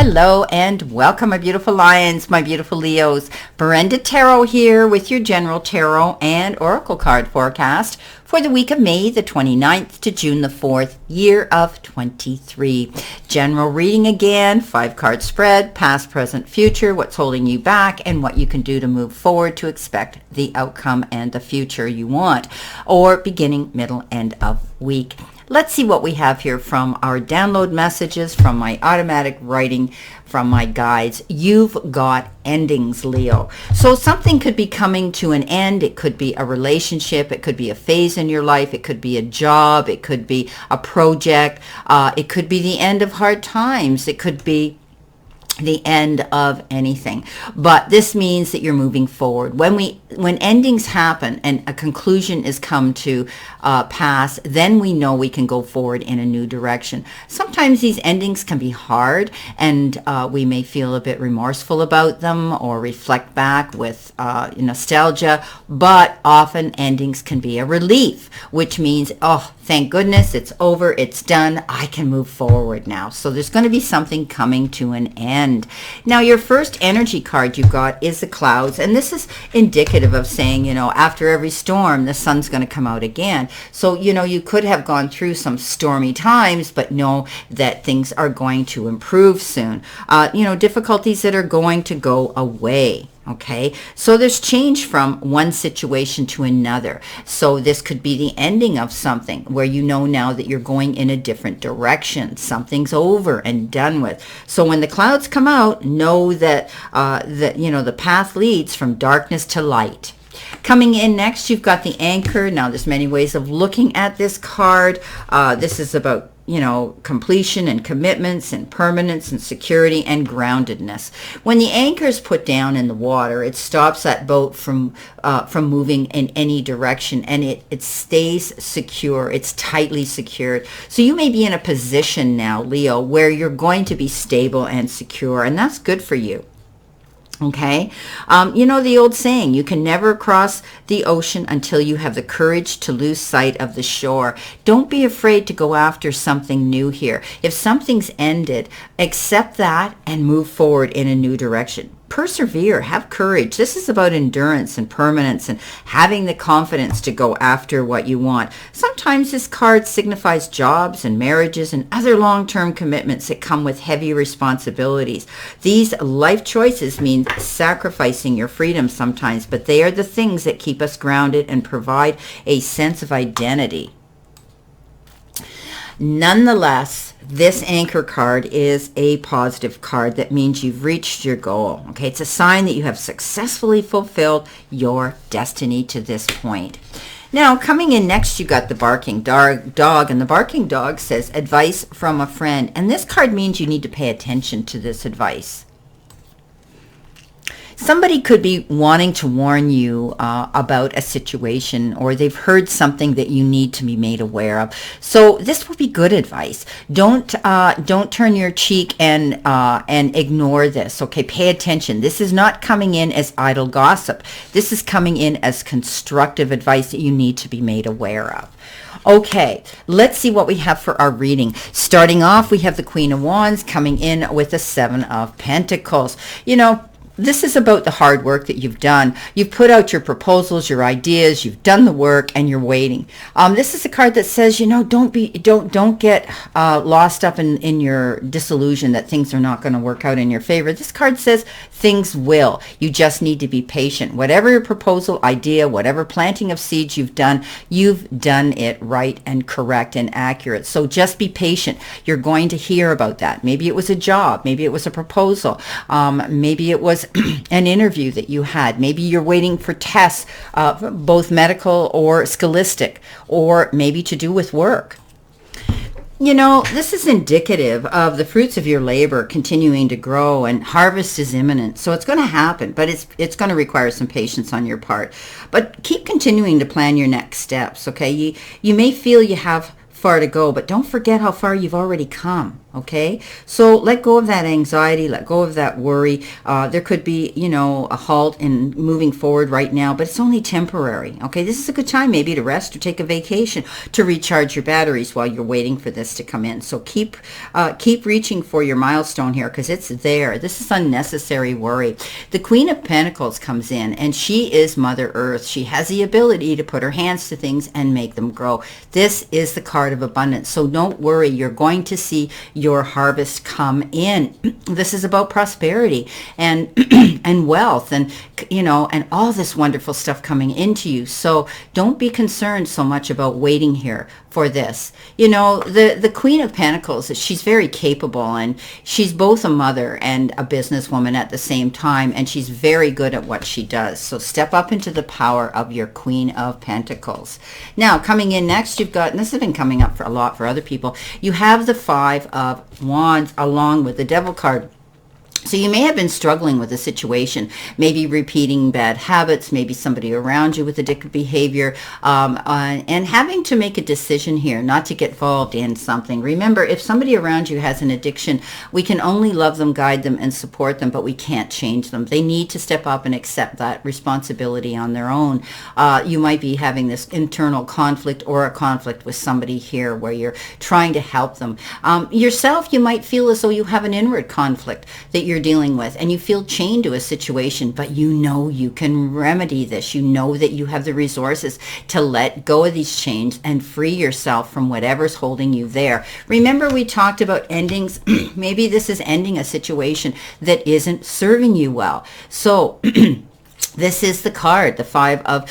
Hello and welcome, my beautiful lions, my beautiful Leos. Brenda Tarot here with your general tarot and oracle card forecast for the week of May the 29th to June the 4th, year of 23. General reading again, 5-card spread, past, present, future, what's holding you back, and what you can do to move forward to expect the outcome and the future you want, or beginning, middle, end of week. Let's see what we have here from our download messages, from my automatic writing, from my guides. You've got endings, Leo. So something could be coming to an end. It could be a relationship. It could be a phase in your life. It could be a job. It could be a project. It could be the end of hard times. It could be the end of anything, but this means that you're moving forward. When endings happen and a conclusion is come to pass, then we know we can go forward in a new direction. Sometimes these endings can be hard, and we may feel a bit remorseful about them or reflect back with nostalgia, but often endings can be a relief, which means, oh, thank goodness it's over, it's done, I can move forward now. So there's going to be something coming to an end. Now, your first energy card you got is the clouds, and this is indicative of saying, after every storm, the sun's going to come out again. So, you could have gone through some stormy times, but know that things are going to improve soon. Difficulties that are going to go away. Okay, so there's change from one situation to another. So this could be the ending of something where you know now that you're going in a different direction. Something's over and done with. So when the clouds come out, know that the path leads from darkness to light. Coming in next, you've got the anchor. Now, there's many ways of looking at this card. This is about completion and commitments and permanence and security and groundedness. When the anchor is put down in the water, it stops that boat from moving in any direction, and it stays secure. It's tightly secured. So you may be in a position now, Leo, where you're going to be stable and secure, and that's good for you. Okay, the old saying, you can never cross the ocean until you have the courage to lose sight of the shore. Don't be afraid to go after something new here. If something's ended, accept that and move forward in a new direction. Persevere, have courage. This is about endurance and permanence and having the confidence to go after what you want. Sometimes this card signifies jobs and marriages and other long-term commitments that come with heavy responsibilities. These life choices mean sacrificing your freedom sometimes, but they are the things that keep us grounded and provide a sense of identity. Nonetheless, this anchor card is a positive card. That means you've reached your goal. Okay, it's a sign that you have successfully fulfilled your destiny to this point. Now, coming in next, you got the barking dog, and the barking dog says advice from a friend. And this card means you need to pay attention to this advice. Somebody could be wanting to warn you about a situation, or they've heard something that you need to be made aware of. So this will be good advice. Don't turn your cheek and ignore this. Okay, pay attention. This is not coming in as idle gossip. This is coming in as constructive advice that you need to be made aware of. Okay, let's see what we have for our reading. Starting off, we have the Queen of Wands coming in with the Seven of Pentacles. This is about the hard work that you've done. You've put out your proposals, your ideas, you've done the work, and you're waiting. This is a card that says, don't get lost up in your disillusion that things are not going to work out in your favor. This card says things will. You just need to be patient. Whatever your proposal, idea, whatever planting of seeds you've done it right and correct and accurate. So just be patient. You're going to hear about that. Maybe it was a job. Maybe it was a proposal. Maybe it was an interview that you had. Maybe you're waiting for tests, both medical or scholastic, or maybe to do with work. This is indicative of the fruits of your labor continuing to grow, and harvest is imminent. So it's going to happen, but it's going to require some patience on your part. But keep continuing to plan your next steps, okay? You may feel you have far to go, but don't forget how far you've already come. Okay, so let go of that anxiety, let go of that worry. There could be, a halt in moving forward right now, but it's only temporary. Okay, this is a good time maybe to rest or take a vacation to recharge your batteries while you're waiting for this to come in. So keep reaching for your milestone here, because it's there. This is unnecessary worry. The Queen of Pentacles comes in, and she is Mother Earth. She has the ability to put her hands to things and make them grow. This is the card of abundance. So don't worry, you're going to see your harvest come in. This is about prosperity and and wealth and and all this wonderful stuff coming into you. So don't be concerned so much about waiting here for this. The Queen of Pentacles, she's very capable, and she's both a mother and a businesswoman at the same time, and she's very good at what she does. So step up into the power of your Queen of Pentacles. Now, coming in next, you've got, and this has been coming up for a lot for other people, you have the Five of Wands along with the Devil card. So you may have been struggling with a situation, maybe repeating bad habits, maybe somebody around you with addictive behavior, and having to make a decision here not to get involved in something. Remember, if somebody around you has an addiction, we can only love them, guide them, and support them, but we can't change them. They need to step up and accept that responsibility on their own. You might be having this internal conflict or a conflict with somebody here where you're trying to help them. Yourself, you might feel as though you have an inward conflict that you're dealing with, and you feel chained to a situation, but you can remedy this. You know that you have the resources to let go of these chains and free yourself from whatever's holding you there. Remember, we talked about endings. Maybe this is ending a situation that isn't serving you well. So this is the card, the Five of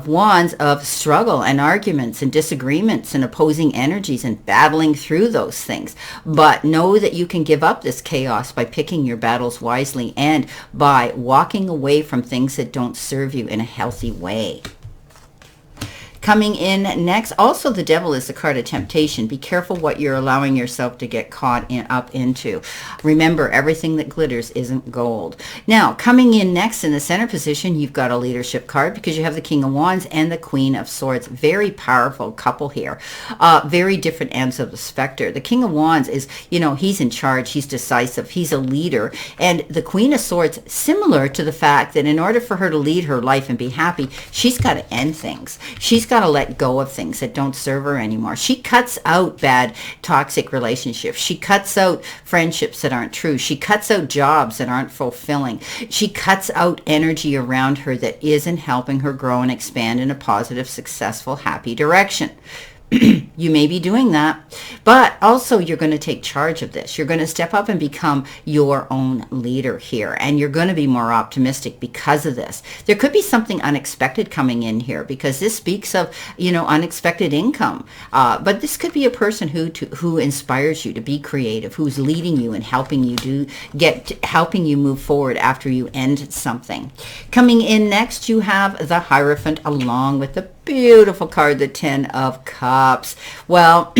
Wands, of struggle and arguments and disagreements and opposing energies and battling through those things. But know that you can give up this chaos by picking your battles wisely and by walking away from things that don't serve you in a healthy way. Coming in next, also the Devil is the card of temptation. Be careful what you're allowing yourself to get caught up into. Remember, everything that glitters isn't gold. Now, coming in next in the center position, you've got a leadership card because you have the King of Wands and the Queen of Swords. Very powerful couple here. Very different ends of the specter. The King of Wands is, he's in charge. He's decisive. He's a leader. And the Queen of Swords, similar to the fact that in order for her to lead her life and be happy, she's got to end things. She's got to let go of things that don't serve her anymore. She cuts out bad, toxic relationships. She cuts out friendships that aren't true. She cuts out jobs that aren't fulfilling. She cuts out energy around her that isn't helping her grow and expand in a positive, successful, happy direction. You may be doing that, but also you're going to take charge of this. You're going to step up and become your own leader here, and you're going to be more optimistic because of this. There could be something unexpected coming in here because this speaks of, unexpected income. But this could be a person who inspires you to be creative, who's leading you and helping you move forward after you end something. Coming in next, you have the Hierophant along with the beautiful card, the Ten of Cups. Well,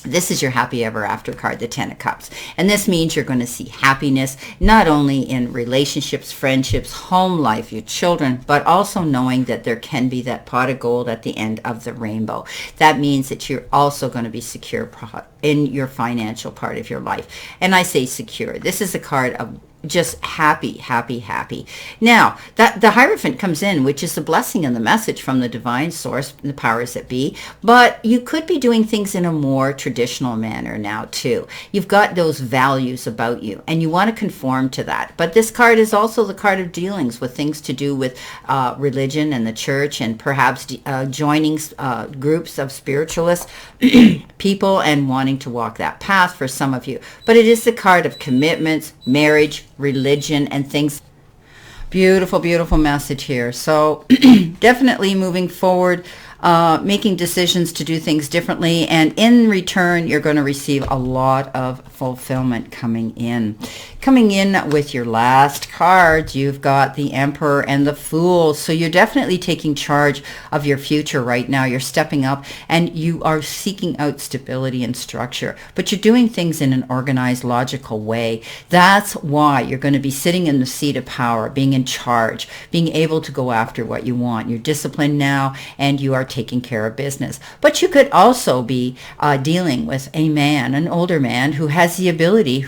this is your happy ever after card, the Ten of Cups. And this means you're going to see happiness, not only in relationships, friendships, home life, your children, but also knowing that there can be that pot of gold at the end of the rainbow. That means that you're also going to be secure in your financial part of your life. And I say secure. This is a card of just happy, happy, happy. Now, the Hierophant comes in, which is the blessing and the message from the divine source, the powers that be, but you could be doing things in a more traditional manner now too. You've got those values about you, and you want to conform to that. But this card is also the card of dealings with things to do with religion and the church, and perhaps joining groups of spiritualists, people, and wanting to walk that path for some of you. But it is the card of commitments, marriage, religion, and things. Beautiful, beautiful message here. So definitely moving forward, making decisions to do things differently, and in return you're going to receive a lot of fulfillment coming in. Coming in with your last cards, you've got the Emperor and the Fool. So you're definitely taking charge of your future right now. You're stepping up and you are seeking out stability and structure, but you're doing things in an organized, logical way. That's why you're going to be sitting in the seat of power, being in charge, being able to go after what you want. You're disciplined now, and you are taking care of business. But you could also be dealing with a man, an older man, who has the ability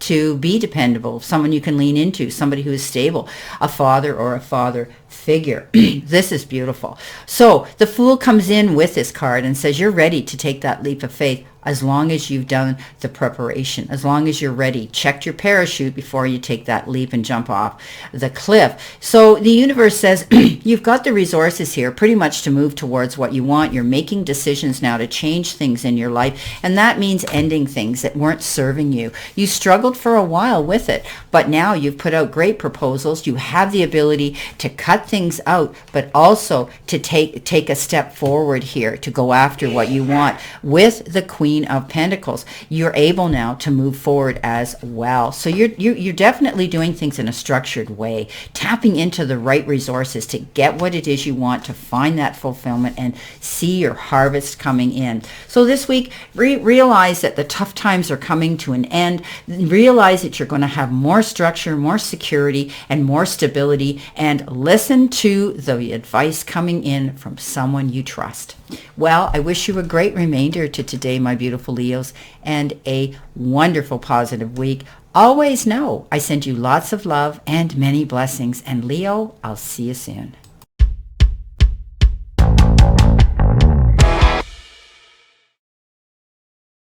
to be dependable, someone you can lean into, somebody who is stable, a father or a father figure. This is beautiful. So the Fool comes in with this card and says you're ready to take that leap of faith as long as you've done the preparation, as long as you're ready, checked your parachute before you take that leap and jump off the cliff. So the universe says you've got the resources here pretty much to move towards what you want. You're making decisions now to change things in your life, and that means ending things that weren't serving you. You struggled for a while with it, but now you've put out great proposals. You have the ability to cut things out, but also to take a step forward here to go after what you want. With the Queen of Pentacles, you're able now to move forward as well. So you're definitely doing things in a structured way, tapping into the right resources to get what it is you want, to find that fulfillment and see your harvest coming in. So this week, realize that the tough times are coming to an end. Realize that you're going to have more structure, more security, and more stability, and listen to the advice coming in from someone you trust. Well, I wish you a great remainder to today, my beautiful Leos, and a wonderful positive week. Always know I send you lots of love and many blessings. And Leo, I'll see you soon.